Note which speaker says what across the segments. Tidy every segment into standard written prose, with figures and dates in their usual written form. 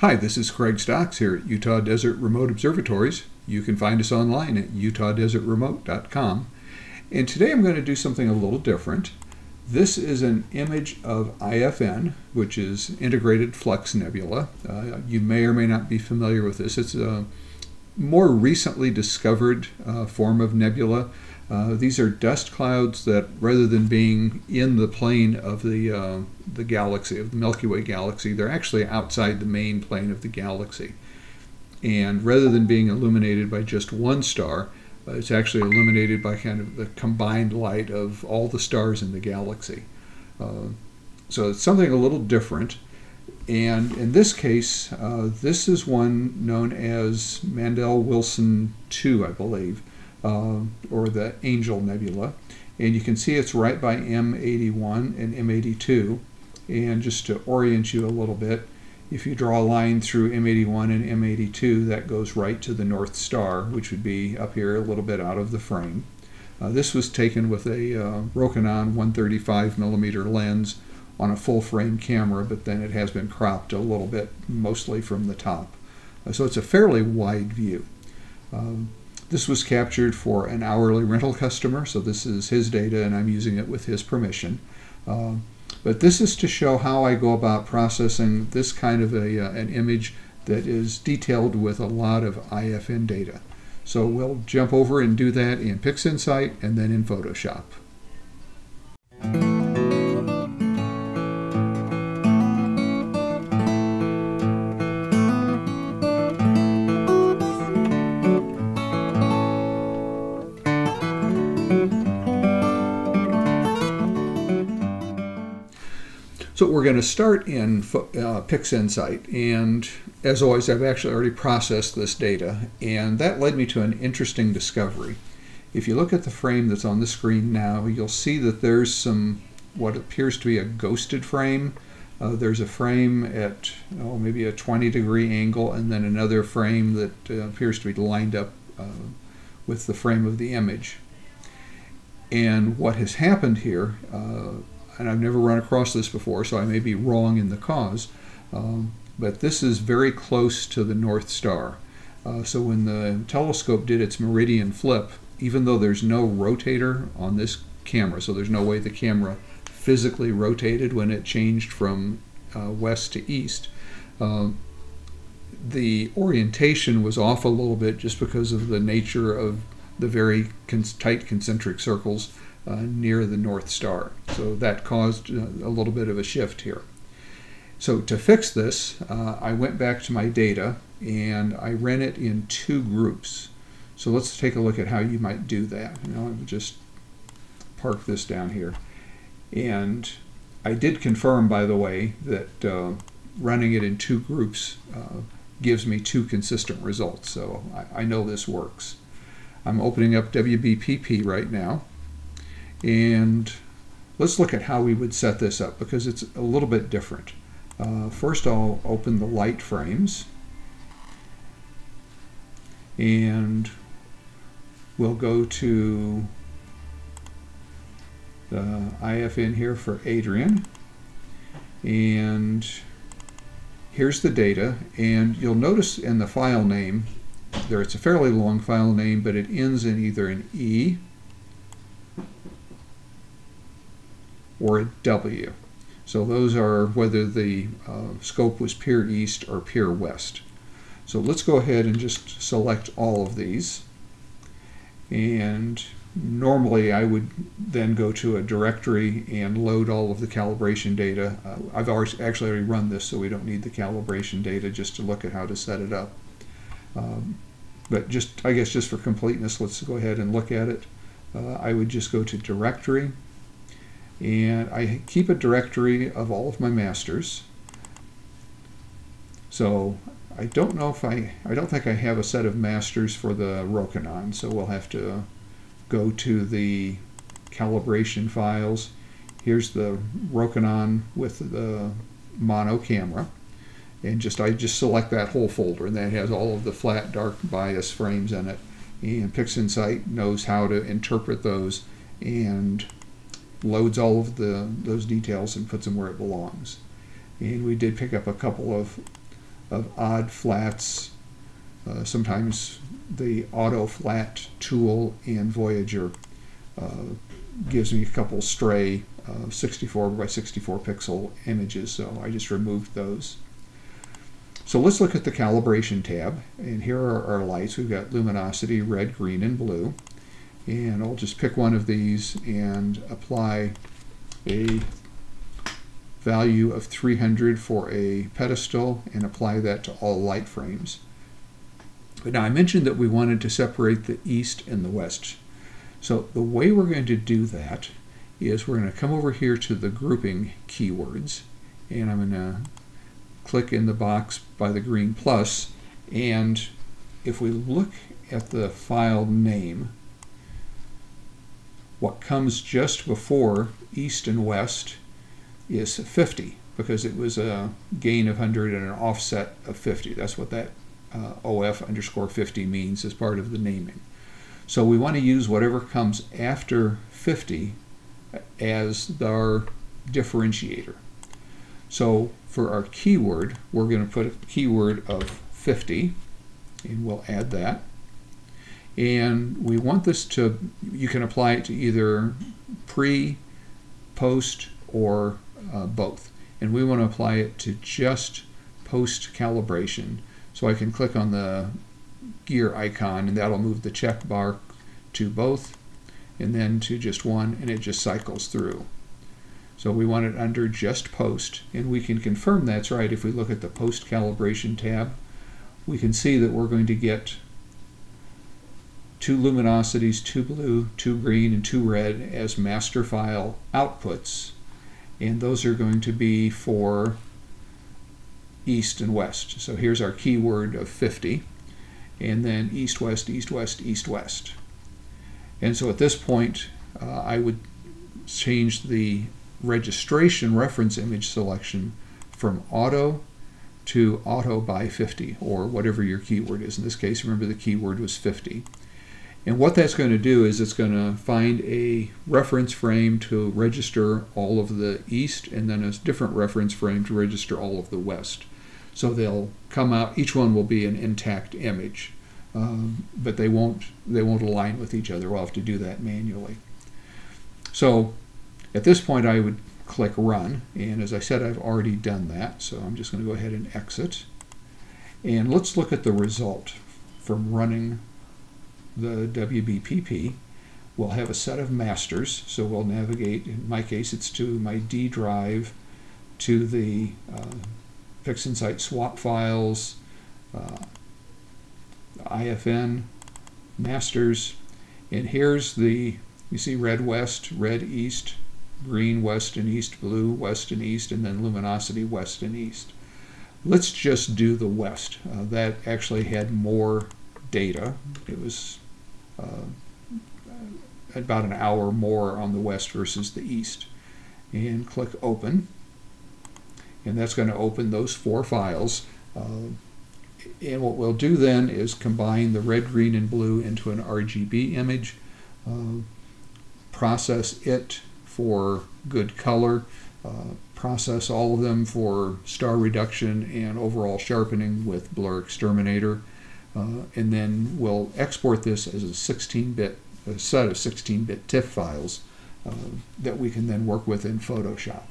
Speaker 1: Hi, this is Craig Stocks here at Utah Desert Remote Observatories. You can find us online at utahdesertremote.com. And today I'm going to do something a little different. This is an image of IFN, which is Integrated Flux Nebula. You may or may not be familiar with this. It's a more recently discovered form of nebula. These are dust clouds that, rather than being in the plane of the galaxy, of the Milky Way Galaxy, they're actually outside the main plane of the galaxy. And rather than being illuminated by just one star, it's actually illuminated by kind of the combined light of all the stars in the galaxy. So it's something a little different. And in this case, this is one known as Mandel-Wilson 2, I believe, or the Angel Nebula. And you can see it's right by M81 and M82. And just to orient you a little bit, if you draw a line through M81 and M82, that goes right to the North Star, which would be up here a little bit out of the frame. This was taken with a Rokinon 135mm lens on a full-frame camera, but then it has been cropped a little bit, mostly from the top. So it's a fairly wide view. This was captured for an hourly rental customer, so this is his data and I'm using it with his permission. But this is to show how I go about processing this kind of an image that is detailed with a lot of IFN data. So we'll jump over and do that in PixInsight and then in Photoshop. So we're going to start in PixInsight, and as always, I've actually already processed this data, and that led me to an interesting discovery. If you look at the frame that's on the screen now, you'll see that there's some what appears to be a ghosted frame. There's a frame at maybe a 20-degree angle, and then another frame that appears to be lined up with the frame of the image. And what has happened here, and I've never run across this before, so I may be wrong in the cause, but this is very close to the North Star. So when the telescope did its meridian flip, even though there's no rotator on this camera, so there's no way the camera physically rotated when it changed from west to east, the orientation was off a little bit just because of the nature of the very tight concentric circles near the North Star. So that caused a little bit of a shift here. So to fix this, I went back to my data and I ran it in two groups. So let's take a look at how you might do that. I'll just park this down here. And I did confirm, by the way, that running it in two groups gives me two consistent results. So I know this works. I'm opening up WBPP right now. And let's look at how we would set this up, because it's a little bit different. First, I'll open the light frames, and we'll go to the IFN here for Adrian, and here's the data. And you'll notice in the file name there, it's a fairly long file name, but it ends in either an E or a W. So those are whether the scope was peer east or peer west. So let's go ahead and just select all of these. And normally I would then go to a directory and load all of the calibration data. I've actually already run this, so we don't need the calibration data, just to look at how to set it up. But I guess just for completeness, let's go ahead and look at it. I would just go to directory, and I keep a directory of all of my masters. So I don't know if I don't think I have a set of masters for the Rokinon, so we'll have to go to the calibration files. Here's the Rokinon with the mono camera, and I just select that whole folder, and that has all of the flat dark bias frames in it. And PixInsight knows how to interpret those and loads all of those details and puts them where it belongs. And we did pick up a couple of of odd flats. Sometimes the auto flat tool in Voyager gives me a couple stray 64 by 64 pixel images, so I just removed those. So let's look at the calibration tab, and here are our lights. We've got luminosity, red, green, and blue, and I'll just pick one of these and apply a value of 300 for a pedestal and apply that to all light frames. But now I mentioned that we wanted to separate the east and the west. So the way we're going to do that is we're going to come over here to the grouping keywords, and I'm going to click in the box by the green plus, and if we look at the file name, what comes just before east and west is 50, because it was a gain of 100 and an offset of 50. That's what that OF_50 means as part of the naming. So we want to use whatever comes after 50 as our differentiator. So for our keyword, we're going to put a keyword of 50, and we'll add that. And we want this to, you can apply it to either pre, post, or both. And we want to apply it to just post calibration. So I can click on the gear icon, and that'll move the check bar to both, and then to just one, and it just cycles through. So we want it under just post, and we can confirm that's right. If we look at the post calibration tab, we can see that we're going to get 2 luminosities, 2 blue, 2 green, and 2 red as master file outputs, and those are going to be for east and west. So here's our keyword of 50, and then east, west, east, west, east, west. And so at this point, I would change the registration reference image selection from auto to auto by 50, or whatever your keyword is. In this case, remember the keyword was 50. And what that's going to do is it's going to find a reference frame to register all of the east, and then a different reference frame to register all of the west. So they'll come out, each one will be an intact image, but they won't align with each other. We'll have to do that manually. So at this point I would click run, and as I said, I've already done that, so I'm just going to go ahead and exit. And let's look at the result from running the WBPP. We'll have a set of masters, so we'll navigate, in my case it's to my D drive, to the PixInsight swap files, IFN, masters, and here's the, you see red west, red east, green west and east, blue west and east, and then luminosity west and east. Let's just do the west. That actually had more data. It was about an hour more on the west versus the east. And click open, and that's going to open those 4 files. And what we'll do then is combine the red, green, and blue into an RGB image, process it for good color, process all of them for star reduction and overall sharpening with Blur Exterminator, and then we'll export this as a 16-bit set of 16-bit TIFF files that we can then work with in Photoshop.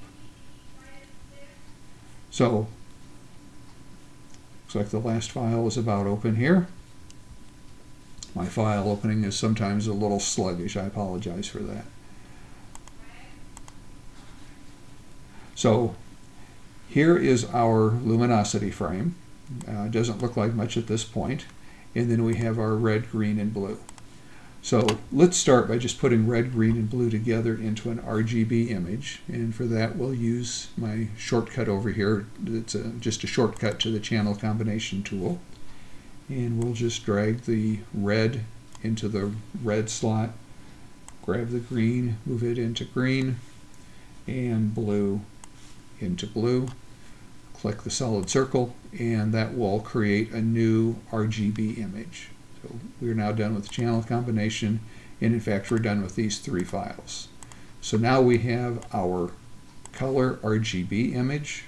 Speaker 1: So looks like the last file is about open here. My file opening is sometimes a little sluggish. I apologize for that. So here is our luminosity frame. It doesn't look like much at this point. And then we have our red, green, and blue. So let's start by just putting red, green, and blue together into an RGB image. And for that, we'll use my shortcut over here. It's just a shortcut to the channel combination tool. And we'll just drag the red into the red slot, grab the green, move it into green, and blue into blue. Click the solid circle, and that will create a new RGB image. So we're now done with the channel combination, and in fact we're done with these 3 files. So now we have our color RGB image,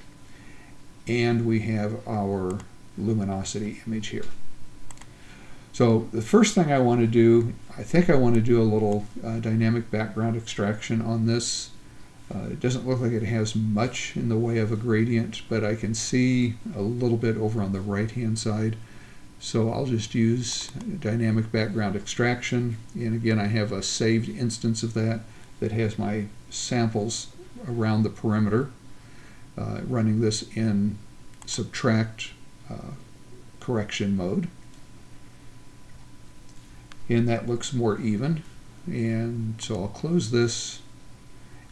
Speaker 1: and we have our luminosity image here. So the first thing I want to do, I think I want to do a little dynamic background extraction on this. It doesn't look like it has much in the way of a gradient, but I can see a little bit over on the right-hand side. So I'll just use dynamic background extraction. And again, I have a saved instance of that has my samples around the perimeter. Running this in subtract correction mode. And that looks more even. And so I'll close this.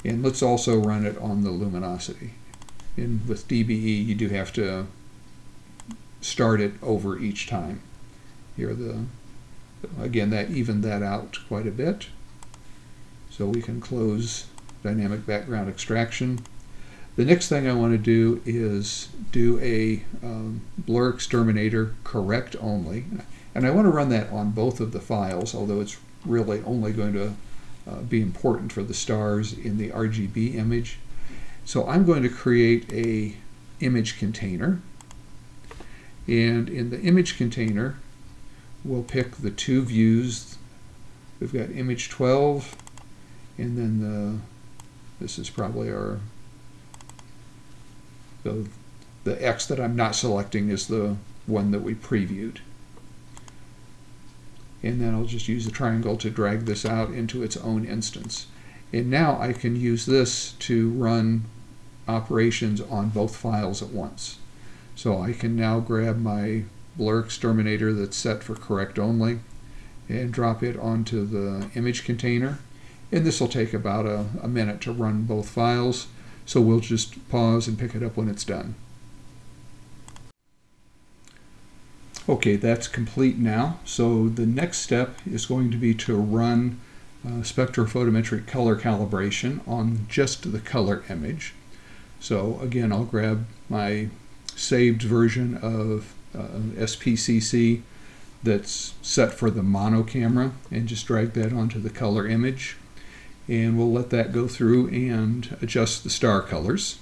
Speaker 1: And let's also run it on the luminosity. And with DBE, you do have to start it over each time. Here, again, that evened that out quite a bit. So we can close dynamic background extraction. The next thing I want to do is do a blur exterminator correct only. And I want to run that on both of the files, although it's really only going to be important for the stars in the RGB image. So I'm going to create a image container. And in the image container, we'll pick the two views. We've got image 12, and then this is probably our, the X that I'm not selecting is the one that we previewed. And then I'll just use the triangle to drag this out into its own instance. And now I can use this to run operations on both files at once. So I can now grab my blur exterminator that's set for correct only and drop it onto the image container. And this will take about a minute to run both files. So we'll just pause and pick it up when it's done. Okay, that's complete now. So the next step is going to be to run spectrophotometric color calibration on just the color image. So again, I'll grab my saved version of SPCC that's set for the mono camera and just drag that onto the color image. And we'll let that go through and adjust the star colors.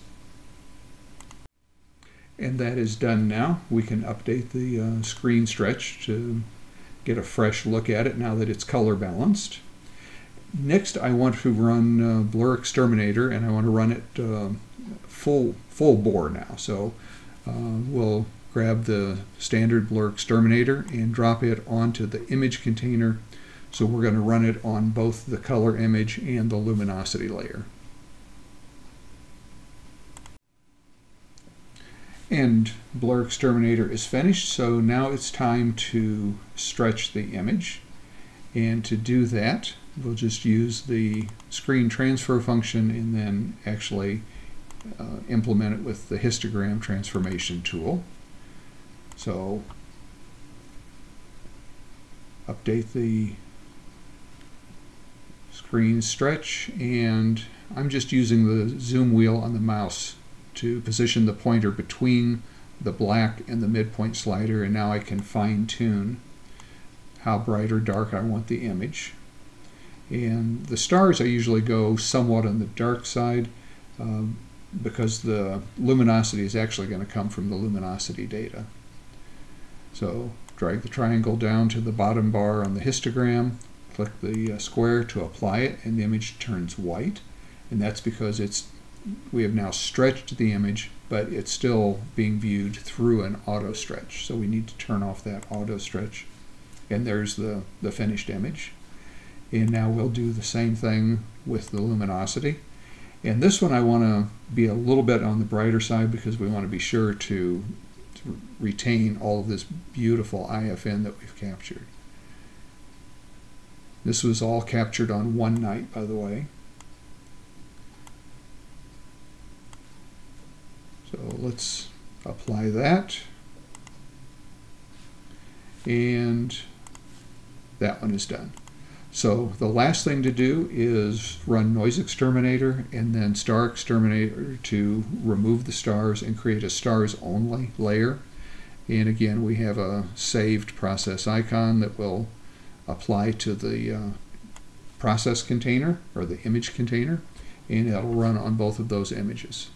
Speaker 1: And that is done now. We can update the screen stretch to get a fresh look at it now that it's color balanced. Next, I want to run Blur Exterminator, and I want to run it full bore now. So we'll grab the standard Blur Exterminator and drop it onto the image container. So we're going to run it on both the color image and the luminosity layer. And Blur Exterminator is finished, so now it's time to stretch the image. And to do that, we'll just use the screen transfer function and then actually implement it with the histogram transformation tool. So update the screen stretch, and I'm just using the zoom wheel on the mouse to position the pointer between the black and the midpoint slider, and now I can fine-tune how bright or dark I want the image. And the stars I usually go somewhat on the dark side because the luminosity is actually going to come from the luminosity data. So drag the triangle down to the bottom bar on the histogram, click the square to apply it, and the image turns white. And that's because we have now stretched the image, but it's still being viewed through an auto stretch. So we need to turn off that auto stretch. And there's the finished image. And now we'll do the same thing with the luminosity. And this one I want to be a little bit on the brighter side because we want to be sure to retain all of this beautiful IFN that we've captured. This was all captured on one night, by the way. So let's apply that. And that one is done. So the last thing to do is run Noise Exterminator and then Star Exterminator to remove the stars and create a stars only layer. And again, we have a saved process icon that will apply to the process container or the image container, and it'll run on both of those images.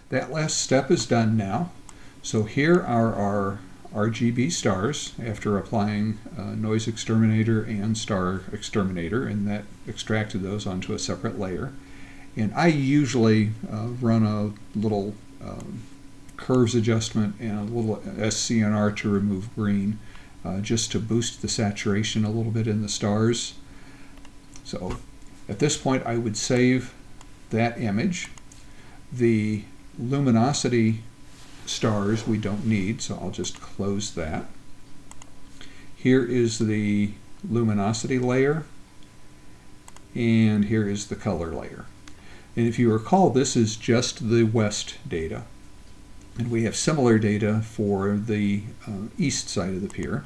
Speaker 1: That last step is done now. So here are our RGB stars after applying Noise Exterminator and Star Exterminator, and that extracted those onto a separate layer. And I usually run a little curves adjustment and a little SCNR to remove green, just to boost the saturation a little bit in the stars. So at this point I would save that image. The luminosity stars we don't need, so I'll just close that. Here is the luminosity layer, and here is the color layer. And if you recall, this is just the west data. And we have similar data for the east side of the pier.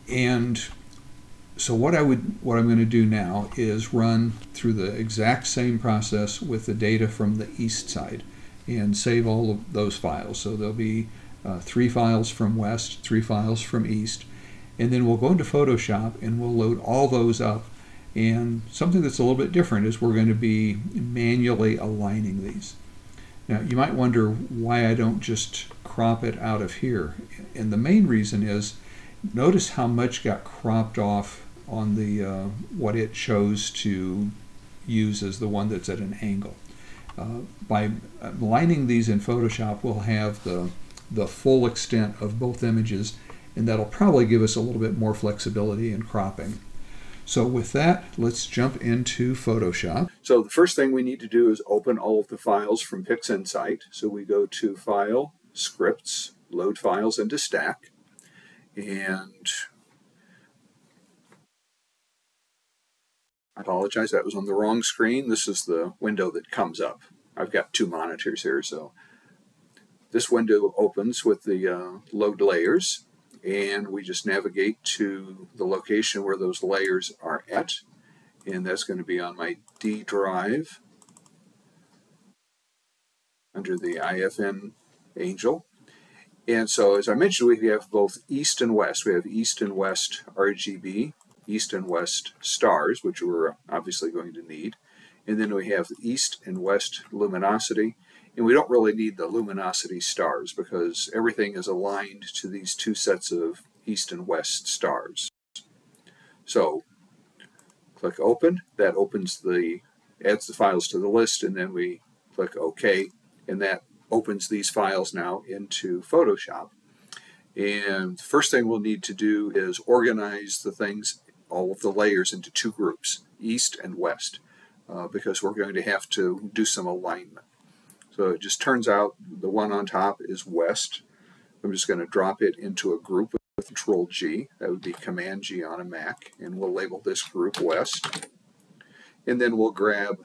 Speaker 1: And so what I'm going to do now is run through the exact same process with the data from the east side and save all of those files. So there'll be 3 files from west, 3 files from east, and then we'll go into Photoshop and we'll load all those up. And something that's a little bit different is we're going to be manually aligning these. Now you might wonder why I don't just crop it out of here. And the main reason is, notice how much got cropped off on the what it chose to use as the one that's at an angle. By aligning these in Photoshop, we'll have the full extent of both images, and that'll probably give us a little bit more flexibility in cropping. So with that, let's jump into Photoshop. So the first thing we need to do is open all of the files from PixInsight. So we go to File, Scripts, Load Files into Stack, and I apologize, that was on the wrong screen. This is the window that comes up. I've got 2 monitors here, so this window opens with the load layers, and we just navigate to the location where those layers are at, and that's going to be on my D drive under the IFN Angel. And so as I mentioned, we have both east and west. We have east and west RGB, east and west stars, which we're obviously going to need. And then we have the east and west luminosity. And we don't really need the luminosity stars because everything is aligned to these 2 sets of east and west stars. So click Open. That opens adds the files to the list, and then we click OK, and that opens these files now into Photoshop. And the first thing we'll need to do is organize the things, all of the layers, into 2 groups, east and west, because we're going to have to do some alignment. So it just turns out the one on top is west. I'm just going to drop it into a group with Control G. That would be Command G on a Mac, and we'll label this group west. And then we'll grab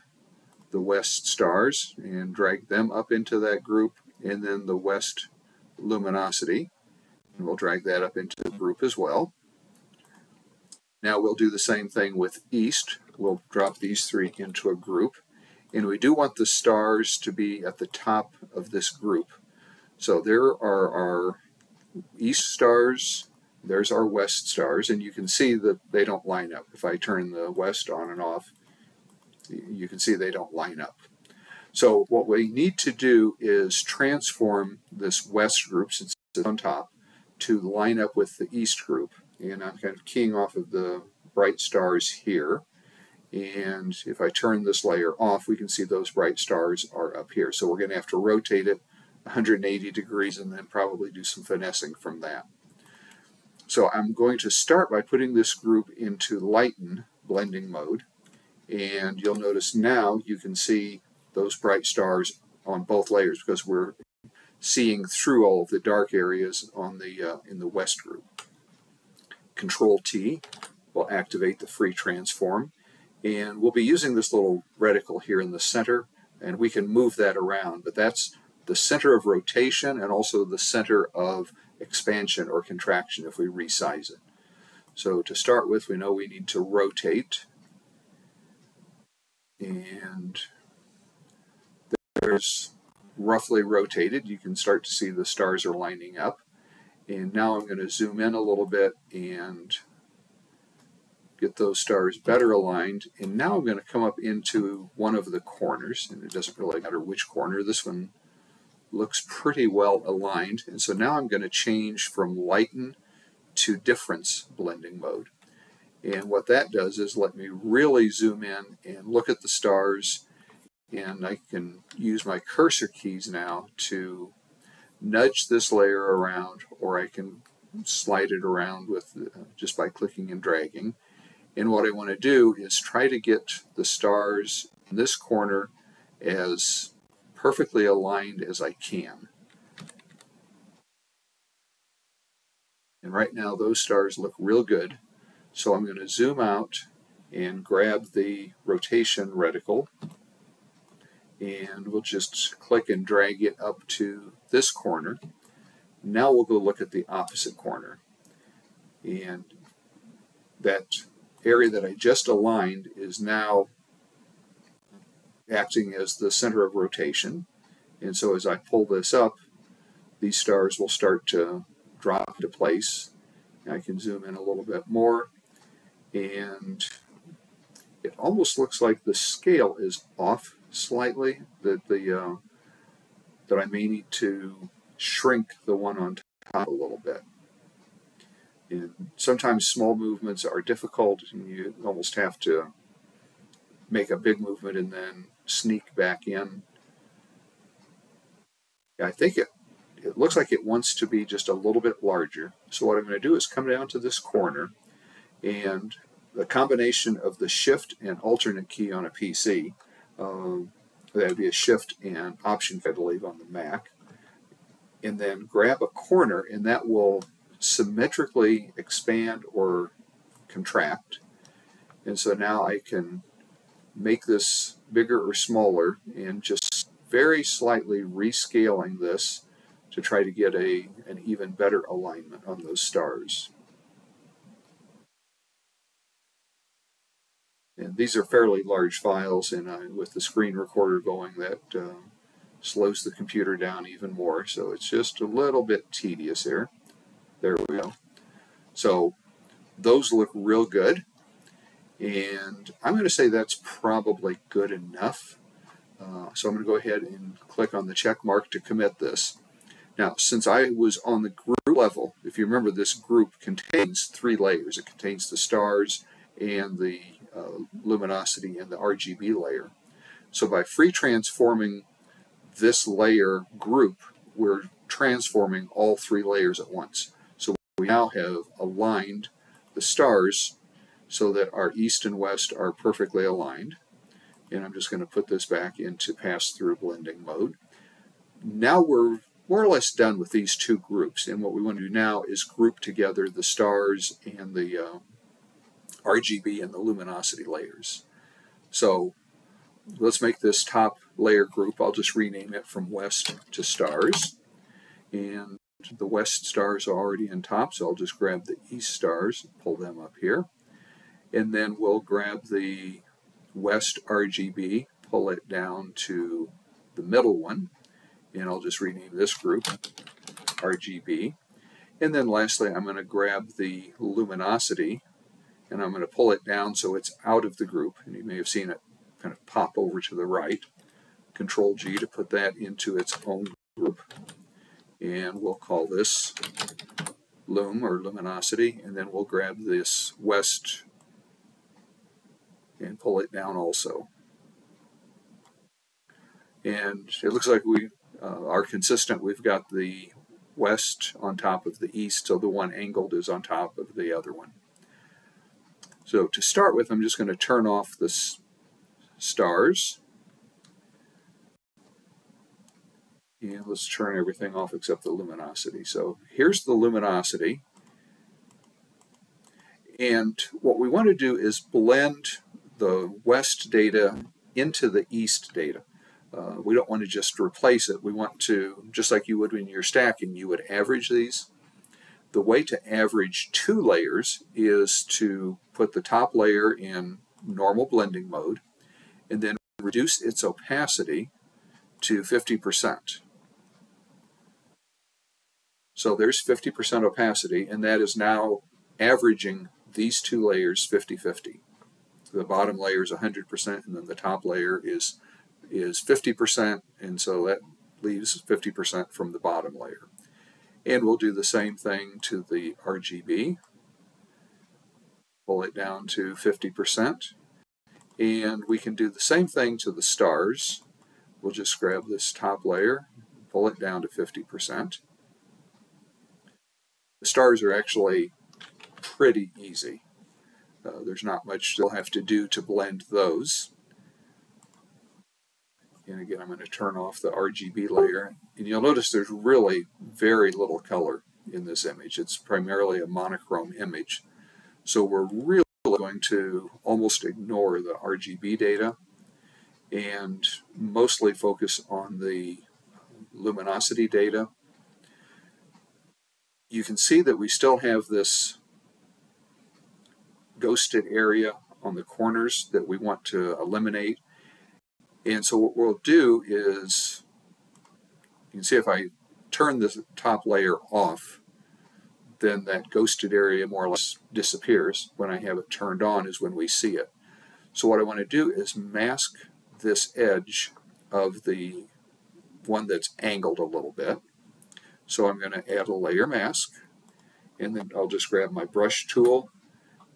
Speaker 1: the west stars and drag them up into that group, and then the west luminosity, and we'll drag that up into the group as well. Now we'll do the same thing with east. We'll drop these 3 into a group, and we do want the stars to be at the top of this group. So there are our east stars, there's our west stars, and you can see that they don't line up. If I turn the west on and off, you can see they don't line up. So what we need to do is transform this west group, since it's on top, to line up with the east group. And I'm kind of keying off of the bright stars here. And if I turn this layer off, we can see those bright stars are up here. So we're going to have to rotate it 180 degrees and then probably do some finessing from that. So I'm going to start by putting this group into lighten blending mode. And you'll notice now you can see those bright stars on both layers because we're seeing through all of the dark areas on the in the west group. Control T will activate the free transform, and we'll be using this little reticle here in the center, and we can move that around, but that's the center of rotation and also the center of expansion or contraction if we resize it. So to start with, we know we need to rotate, and there's roughly rotated. You can start to see the stars are lining up. And now I'm going to zoom in a little bit and get those stars better aligned. And now I'm going to come up into one of the corners, and it doesn't really matter which corner. This one looks pretty well aligned. And so now I'm going to change from lighten to difference blending mode. And what that does is let me really zoom in and look at the stars, and I can use my cursor keys now to nudge this layer around, or I can slide it around with just by clicking and dragging. And what I want to do is try to get the stars in this corner as perfectly aligned as I can. And right now those stars look real good. So I'm going to zoom out and grab the rotation reticle, and we'll just click and drag it up to this corner. Now we'll go look at the opposite corner. And that area that I just aligned is now acting as the center of rotation. And so as I pull this up, these stars will start to drop into place. I can zoom in a little bit more, and it almost looks like the scale is off slightly, that I may need to shrink the one on top a little bit. And sometimes small movements are difficult, and you almost have to make a big movement and then sneak back in. I think it looks like it wants to be just a little bit larger. So what I'm going to do is come down to this corner, and the combination of the shift and alternate key on a PC, that would be a shift and option key, I believe, on the Mac, and then grab a corner, and that will symmetrically expand or contract. And so now I can make this bigger or smaller, and just very slightly rescaling this to try to get an even better alignment on those stars. And these are fairly large files, and with the screen recorder going, that slows the computer down even more. So it's just a little bit tedious here. There we go. So those look real good. And I'm going to say that's probably good enough. So I'm going to go ahead and click on the check mark to commit this. Now, since I was on the group level, if you remember, this group contains 3 layers. It contains the stars and the luminosity and the RGB layer. So by free transforming this layer group, we're transforming all 3 layers at once. So we now have aligned the stars so that our east and west are perfectly aligned. And I'm just going to put this back into pass-through blending mode. Now we're more or less done with these 2 groups, and what we want to do now is group together the stars and the RGB and the luminosity layers. So let's make this top layer group. I'll just rename it from west to stars, and the west stars are already in top, so I'll just grab the east stars and pull them up here, and then we'll grab the west RGB, pull it down to the middle one, and I'll just rename this group RGB. And then lastly, I'm going to grab the luminosity, and I'm going to pull it down so it's out of the group, and you may have seen it kind of pop over to the right. Control G to put that into its own group, and we'll call this Lum or luminosity, and then we'll grab this west and pull it down also. And it looks like we are consistent. We've got the west on top of the east, so the one angled is on top of the other one. So to start with, I'm just going to turn off the stars. And let's turn everything off except the luminosity. So here's the luminosity. And what we want to do is blend the west data into the east data. We don't want to just replace it. We want to, just like you would when you're stacking, you would average these. The way to average 2 layers is to put the top layer in normal blending mode and then reduce its opacity to 50%. So there's 50% opacity, and that is now averaging these 2 layers 50-50. The bottom layer is 100%, and then the top layer is 50%, and so that leaves 50% from the bottom layer. And we'll do the same thing to the RGB. Pull it down to 50%. And we can do the same thing to the stars. We'll just grab this top layer, pull it down to 50%. The stars are actually pretty easy. There's not much you'll have to do to blend those. And again, I'm going to turn off the RGB layer. And you'll notice there's really very little color in this image. It's primarily a monochrome image. So we're really going to almost ignore the RGB data and mostly focus on the luminosity data. You can see that we still have this ghosted area on the corners that we want to eliminate. And so what we'll do is, you can see if I turn this top layer off, then that ghosted area more or less disappears. When I have it turned on is when we see it. So what I want to do is mask this edge of the one that's angled a little bit. So I'm going to add a layer mask, and then I'll just grab my brush tool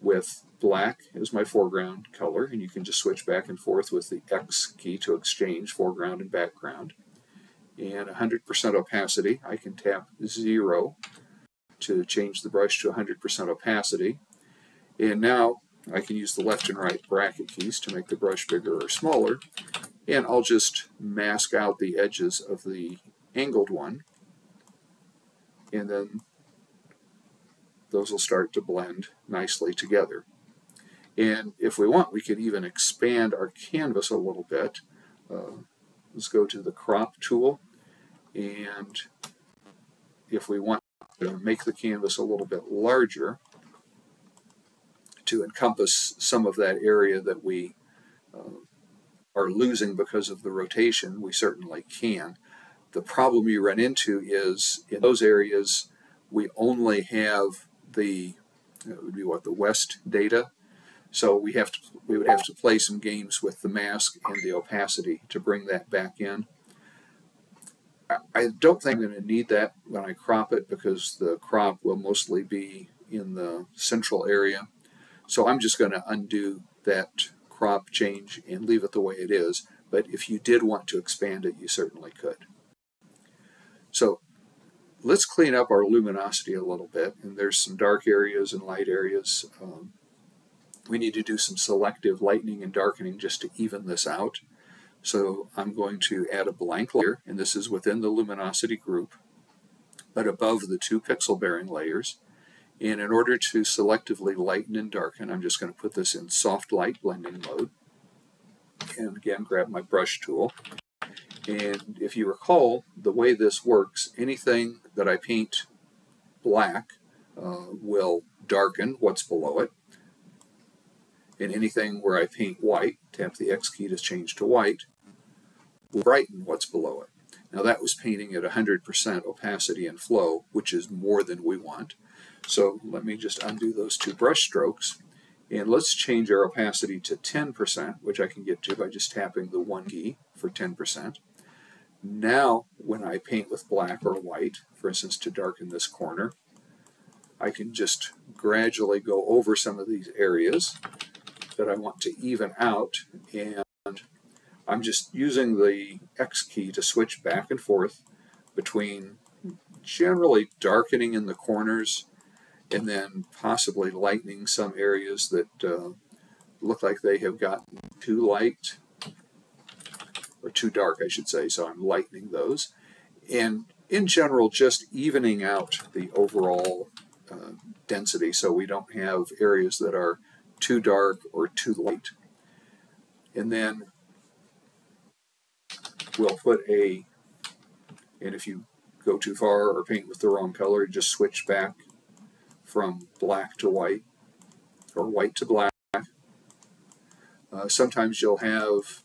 Speaker 1: with black as my foreground color, and you can just switch back and forth with the X key to exchange foreground and background. And 100% opacity, I can tap 0 to change the brush to 100% opacity. And now I can use the left and right bracket keys to make the brush bigger or smaller. And I'll just mask out the edges of the angled one. And then those will start to blend nicely together. And if we want, we could even expand our canvas a little bit. Let's go to the crop tool, and if we want to make the canvas a little bit larger to encompass some of that area that we are losing because of the rotation, we certainly can. The problem you run into is in those areas we only have the it would be what, the west data. So we would have to play some games with the mask and the opacity to bring that back in. I don't think I'm going to need that when I crop it, because the crop will mostly be in the central area. So I'm just going to undo that crop change and leave it the way it is. But if you did want to expand it, you certainly could. So let's clean up our luminosity a little bit. And there's some dark areas and light areas. We need to do some selective lightening and darkening just to even this out. So I'm going to add a blank layer, and this is within the luminosity group, but above the 2 pixel bearing layers. And in order to selectively lighten and darken, I'm just going to put this in soft light blending mode. And again, grab my brush tool. And if you recall, the way this works, anything that I paint black will darken what's below it. And anything where I paint white, tap the X key to change to white, will brighten what's below it. Now that was painting at 100% opacity and flow, which is more than we want. So let me just undo those 2 brush strokes, and let's change our opacity to 10%, which I can get to by just tapping the 1 key for 10%. Now when I paint with black or white, for instance to darken this corner, I can just gradually go over some of these areas that I want to even out, and I'm just using the X key to switch back and forth between generally darkening in the corners and then possibly lightening some areas that look like they have gotten too light, or too dark I should say, so I'm lightening those. And in general, just evening out the overall density so we don't have areas that are too dark or too light. And then we'll put and if you go too far or paint with the wrong color, just switch back from black to white or white to black. Sometimes you'll have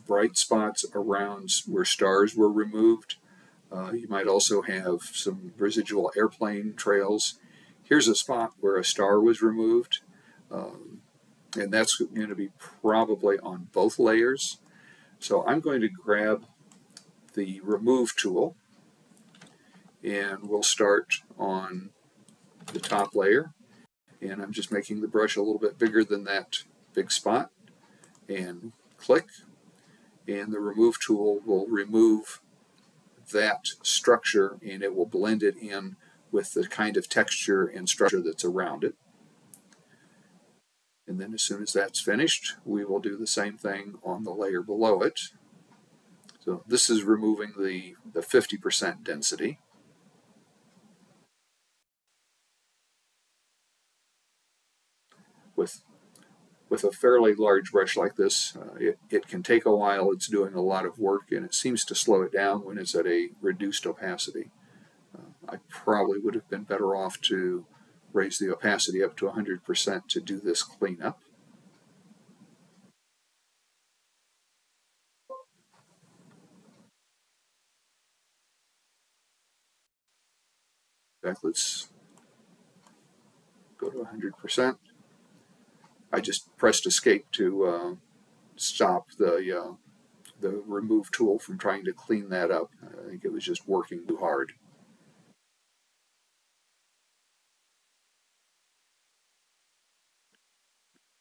Speaker 1: bright spots around where stars were removed. You might also have some residual airplane trails. Here's a spot where a star was removed. And that's going to be probably on both layers. So I'm going to grab the remove tool, and we'll start on the top layer, and I'm just making the brush a little bit bigger than that big spot, and click, and the remove tool will remove that structure and it will blend it in with the kind of texture and structure that's around it. And then as soon as that's finished, we will do the same thing on the layer below it. So this is removing the 50% density. With a fairly large brush like this, it can take a while. It's doing a lot of work, and it seems to slow it down when it's at a reduced opacity. I probably would have been better off to raise the opacity up to 100% to do this cleanup. In fact, let's go to 100%. I just pressed escape to stop the remove tool from trying to clean that up. I think it was just working too hard.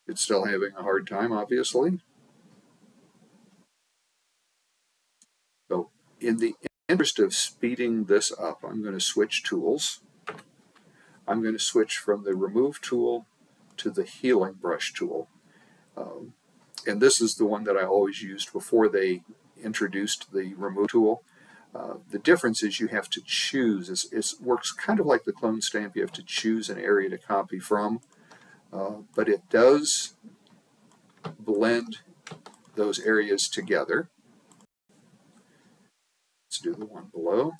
Speaker 1: It's still having a hard time, obviously. So in the interest of speeding this up, I'm going to switch tools. I'm going to switch from the remove tool to the healing brush tool. And this is the one that I always used before they introduced the remove tool. The difference is you have to choose. It works kind of like the clone stamp. You have to choose an area to copy from. But it does blend those areas together. Let's do the one below.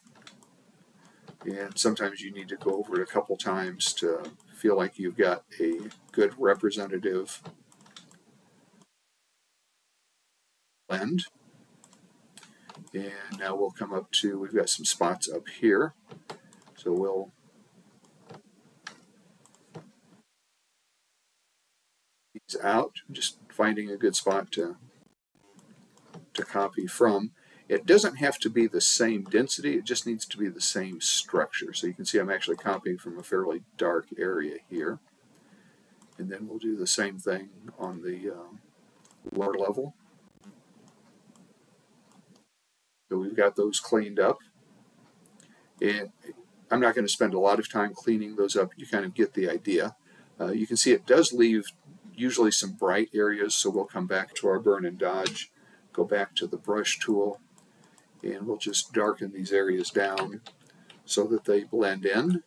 Speaker 1: And sometimes you need to go over it a couple times to feel like you've got a good representative blend. And now we'll come up to, we've got some spots up here. So we'll these out, just finding a good spot to copy from. It doesn't have to be the same density, it just needs to be the same structure. So you can see I'm actually copying from a fairly dark area here. And then we'll do the same thing on the lower level. So we've got those cleaned up. And I'm not going to spend a lot of time cleaning those up. You kind of get the idea. You can see it does leave usually some bright areas, so we'll come back to our burn and dodge, go back to the brush tool, and we'll just darken these areas down so that they blend in.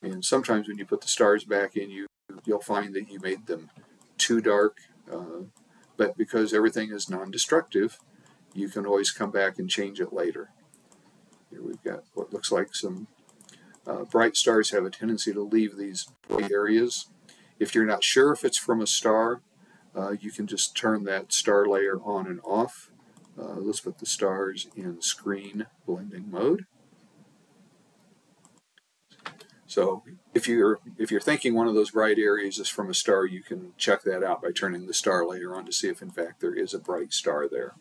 Speaker 1: And sometimes when you put the stars back in, you'll find that you made them too dark, but because everything is non-destructive, you can always come back and change it later. Here we've got what looks like some bright stars have a tendency to leave these bright areas. If you're not sure if it's from a star, you can just turn that star layer on and off. Let's put the stars in screen blending mode. So if you're thinking one of those bright areas is from a star, you can check that out by turning the star layer on to see if in fact there is a bright star there.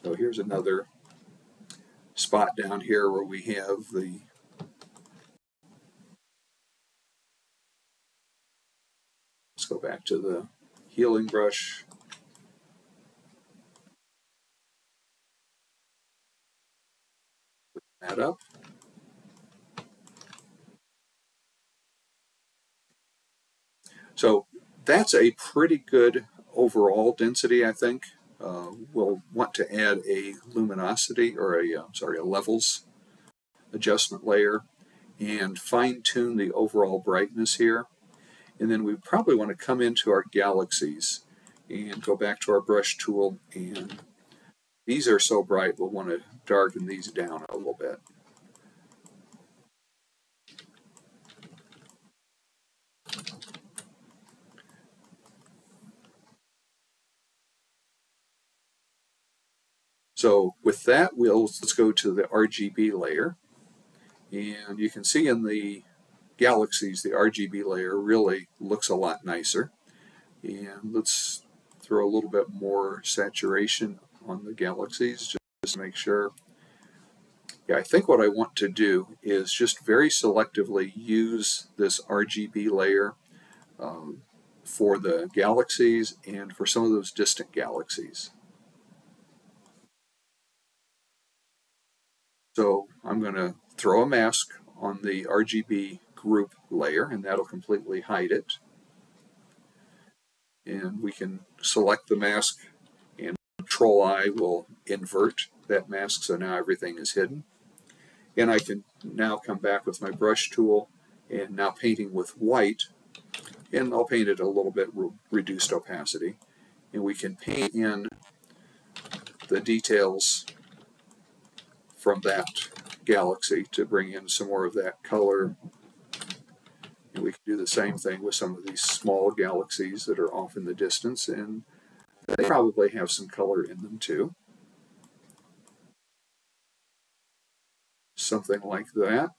Speaker 1: So here's another spot down here where we have the let's go back to the healing brush. Put that up. So that's a pretty good overall density, I think. We'll want to add a luminosity or a levels adjustment layer and fine-tune the overall brightness here. And then we probably want to come into our galaxies and go back to our brush tool, and these are so bright we'll want to darken these down a little bit. So with that, let's go to the RGB layer. And you can see in the galaxies, the RGB layer really looks a lot nicer. And let's throw a little bit more saturation on the galaxies just to make sure. Yeah, I think what I want to do is just very selectively use this RGB layer for the galaxies and for some of those distant galaxies. So I'm going to throw a mask on the RGB group layer, and that'll completely hide it. And we can select the mask, and Control-I will invert that mask, so now everything is hidden. And I can now come back with my brush tool, and now painting with white, and I'll paint it a little bit reduced opacity. And we can paint in the details from that galaxy to bring in some more of that color. And we can do the same thing with some of these small galaxies that are off in the distance, and they probably have some color in them too. Something like that.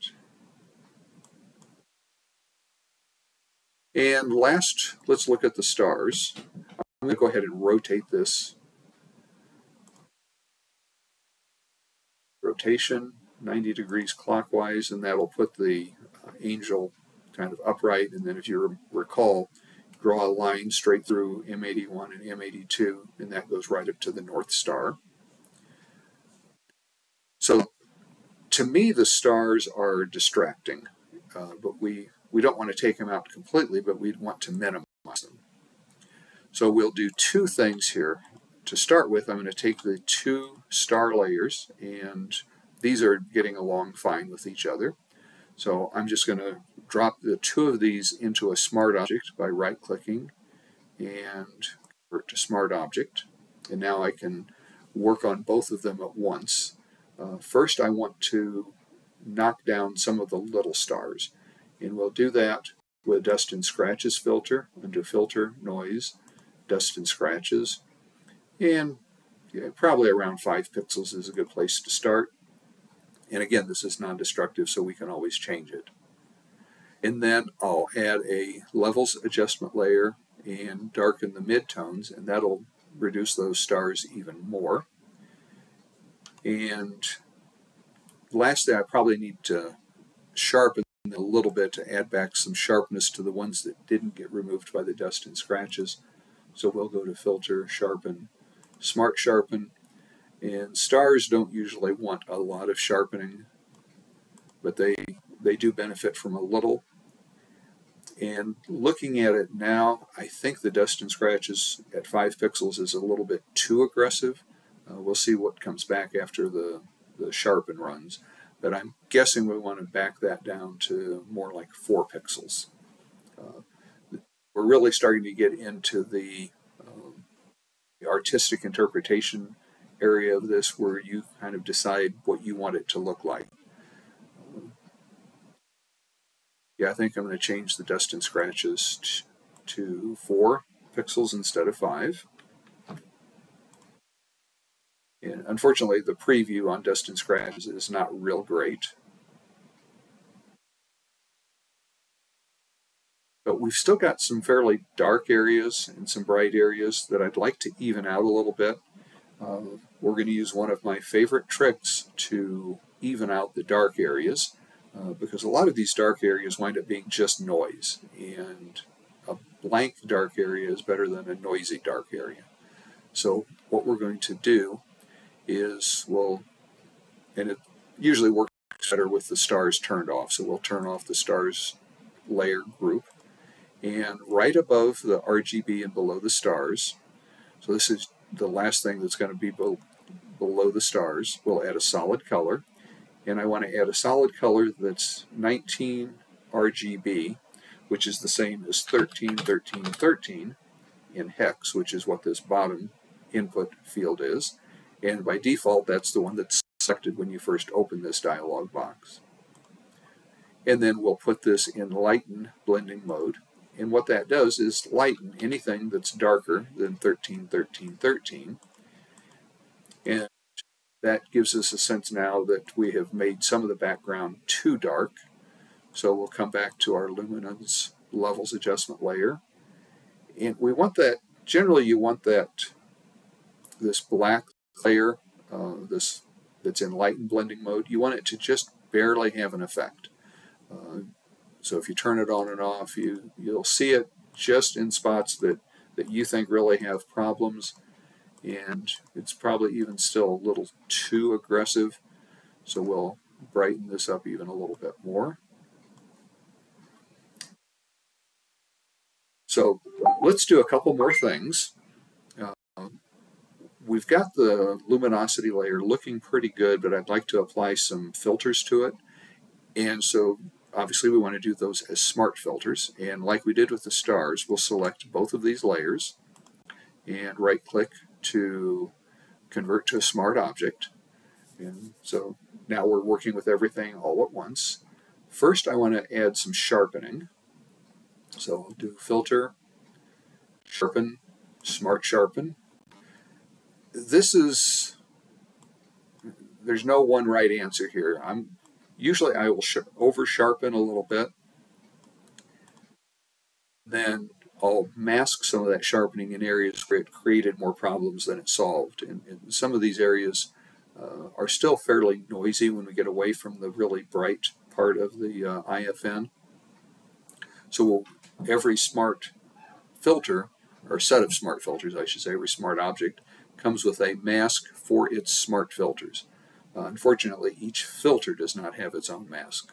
Speaker 1: And last, let's look at the stars. I'm going to go ahead and rotate this. Rotation, 90 degrees clockwise, and that'll put the angel kind of upright. And then if you recall, draw a line straight through M81 and M82, and that goes right up to the North Star. So to me, the stars are distracting, but we don't want to take them out completely, but we want to minimize them. So we'll do two things here. To start with, I'm going to take the two star layers, and these are getting along fine with each other. So I'm just going to drop the two of these into a smart object by right-clicking and convert to smart object. And now I can work on both of them at once. First, I want to knock down some of the little stars, and we'll do that with Dust and Scratches filter. Under Filter, Noise, Dust and Scratches, and probably around 5 pixels is a good place to start. And again, this is non-destructive, so we can always change it. And then I'll add a levels adjustment layer and darken the midtones, and that'll reduce those stars even more. And lastly, I probably need to sharpen a little bit to add back some sharpness to the ones that didn't get removed by the Dust and Scratches. So we'll go to Filter, Sharpen, Smart Sharpen. And stars don't usually want a lot of sharpening, but they do benefit from a little. And looking at it now, I think the Dust and Scratches at 5 pixels is a little bit too aggressive. We'll see what comes back after the sharpen runs, but I'm guessing we want to back that down to more like 4 pixels. We're really starting to get into the artistic interpretation area of this, where you kind of decide what you want it to look like. Yeah, I think I'm going to change the Dust and Scratches to 4 pixels instead of 5. And unfortunately, the preview on Dust and Scratches is not real great. But we've still got some fairly dark areas and some bright areas that I'd like to even out a little bit. We're going to use one of my favorite tricks to even out the dark areas, because a lot of these dark areas wind up being just noise, and a blank dark area is better than a noisy dark area. So what we're going to do is, and it usually works better with the stars turned off, so we'll turn off the stars layer group, and right above the RGB and below the stars, so this is the last thing that's going to be below the stars, we'll add a solid color. And I want to add a solid color that's 19 RGB, which is the same as 13, 13, 13 in hex, which is what this bottom input field is. And by default, that's the one that's selected when you first open this dialog box. And then we'll put this in lighten blending mode. And what that does is lighten anything that's darker than 13, 13, 13. And that gives us a sense now that we have made some of the background too dark. So we'll come back to our luminance levels adjustment layer. And we want that generally you want this black layer, this that's in light and blending mode, you want it to just barely have an effect. So if you turn it on and off, you'll see it just in spots that you think really have problems, and it's probably even still a little too aggressive. So we'll brighten this up even a little bit more. So let's do a couple more things. We've got the luminosity layer looking pretty good, but I'd like to apply some filters to it. And so obviously we want to do those as smart filters. And like we did with the stars, we'll select both of these layers and right-click to convert to a smart object. And so now we're working with everything all at once. First, I want to add some sharpening. So I'll do Filter, Sharpen, Smart Sharpen. There's no one right answer here. Usually I will over sharpen a little bit. Then I'll mask some of that sharpening in areas where it created more problems than it solved. And some of these areas are still fairly noisy when we get away from the really bright part of the IFN. So every smart filter, or set of smart filters, I should say, every smart object comes with a mask for its smart filters. Unfortunately, each filter does not have its own mask,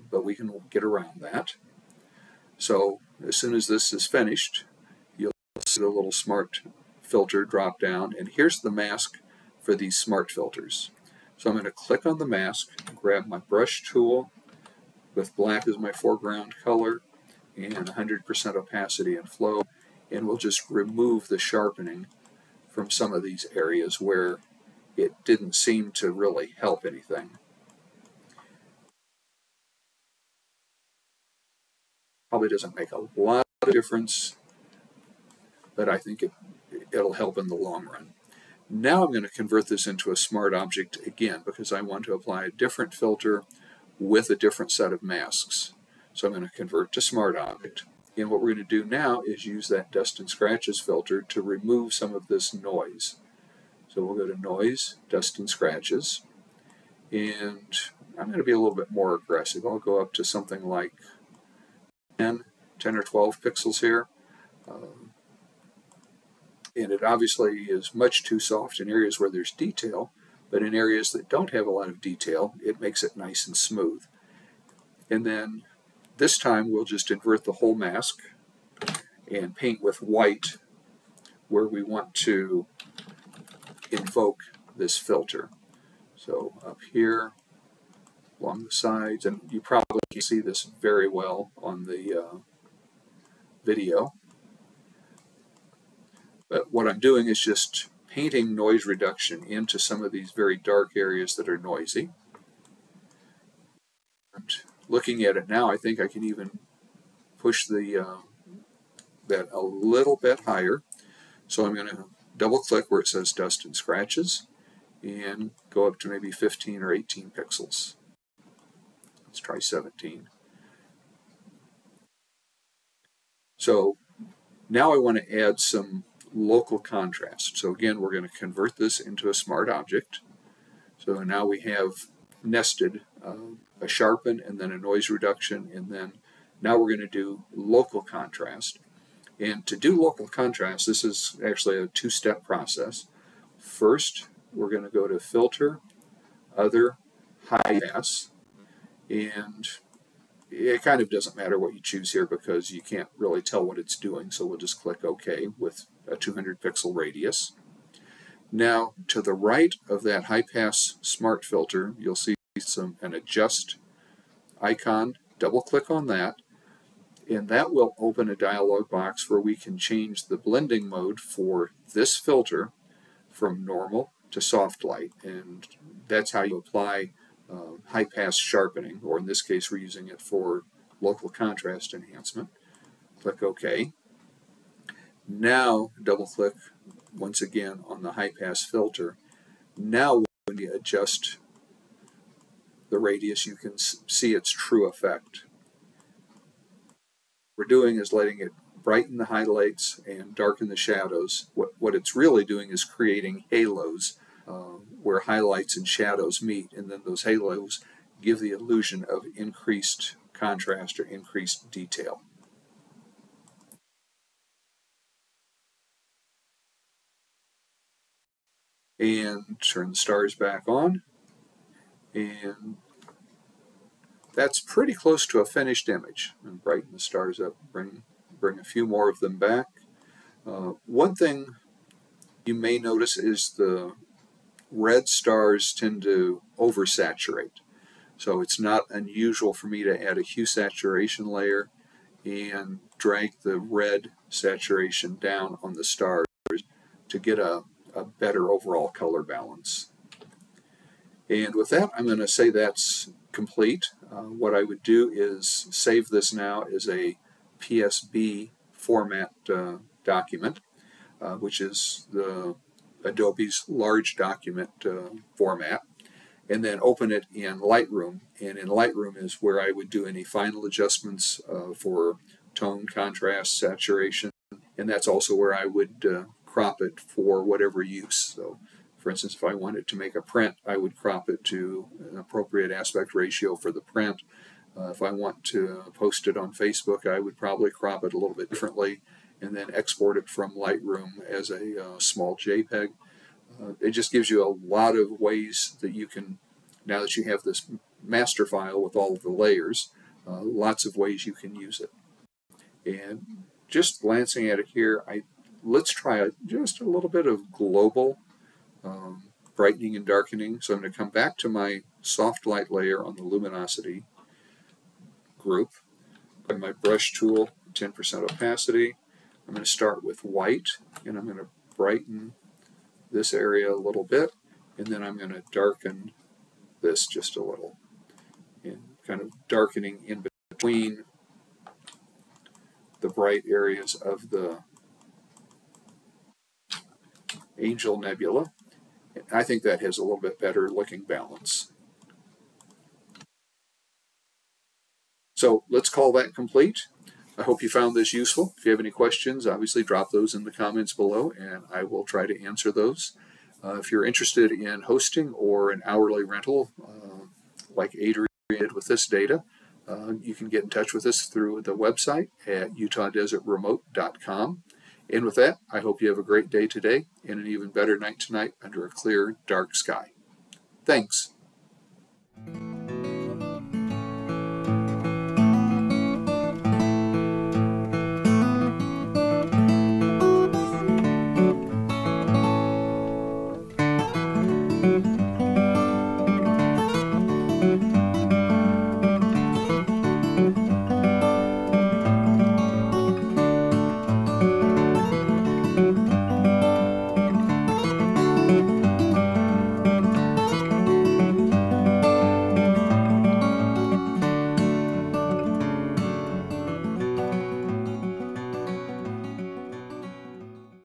Speaker 1: but we can get around that. So as soon as this is finished, you'll see the little smart filter drop down, and here's the mask for these smart filters. So I'm going to click on the mask, grab my brush tool with black as my foreground color and 100% opacity and flow, and we'll just remove the sharpening from some of these areas where it didn't seem to really help anything. Probably doesn't make a lot of difference, but I think it'll help in the long run. Now I'm going to convert this into a smart object again because I want to apply a different filter with a different set of masks. So I'm going to convert to smart object. And what we're going to do now is use that dust and scratches filter to remove some of this noise. So we'll go to Noise, Dust and Scratches, and I'm going to be a little bit more aggressive. I'll go up to something like 10 or 12 pixels here. And it obviously is much too soft in areas where there's detail, but in areas that don't have a lot of detail, it makes it nice and smooth. And then this time we'll just invert the whole mask and paint with white where we want to invoke this filter. So up here along the sides, and you probably can see this very well on the video. But what I'm doing is just painting noise reduction into some of these very dark areas that are noisy. And looking at it now, I think I can even push that a little bit higher. So I'm going to double click where it says Dust and Scratches and go up to maybe 15 or 18 pixels. Let's try 17. So now I want to add some local contrast. So again, we're going to convert this into a smart object. So now we have nested a sharpen and then a noise reduction, and then now we're going to do local contrast. And to do local contrast, this is actually a two-step process. First, we're going to go to Filter, Other, High Pass, and it kind of doesn't matter what you choose here because you can't really tell what it's doing, so we'll just click OK with a 200 pixel radius. Now, to the right of that high pass smart filter, you'll see an adjust icon. Double click on that, and that will open a dialog box where we can change the blending mode for this filter from normal to soft light, and that's how you apply high pass sharpening, or in this case we're using it for local contrast enhancement. Click OK. Now double click once again on the high pass filter. Now when you adjust the radius, you can see its true effect. What we're doing is letting it brighten the highlights and darken the shadows. What it's really doing is creating halos where highlights and shadows meet, and then those halos give the illusion of increased contrast or increased detail. And turn the stars back on, and that's pretty close to a finished image. And brighten the stars up, bring a few more of them back. One thing you may notice is the red stars tend to oversaturate. So it's not unusual for me to add a hue saturation layer and drag the red saturation down on the stars to get a better overall color balance. And with that, I'm going to say that's complete. What I would do is save this now as a PSB format document, which is the Adobe's large document format, and then open it in Lightroom. And in Lightroom is where I would do any final adjustments for tone, contrast, saturation, and that's also where I would crop it for whatever use. So, for instance, if I wanted to make a print, I would crop it to an appropriate aspect ratio for the print. If I want to post it on Facebook, I would probably crop it a little bit differently and then export it from Lightroom as a small JPEG. It just gives you a lot of ways that you can, now that you have this master file with all of the layers, lots of ways you can use it. And just glancing at it here, let's try just a little bit of global brightening and darkening. So I'm going to come back to my soft light layer on the luminosity group. Grab my brush tool, 10% opacity. I'm going to start with white, and I'm going to brighten this area a little bit, and then I'm going to darken this just a little, and kind of darkening in between the bright areas of the Angel Nebula. I think that has a little bit better looking balance. So let's call that complete. I hope you found this useful. If you have any questions, obviously drop those in the comments below, and I will try to answer those. If you're interested in hosting or an hourly rental, like Adrian did with this data, you can get in touch with us through the website at utahdesertremote.com. And with that, I hope you have a great day today and an even better night tonight under a clear, dark sky. Thanks.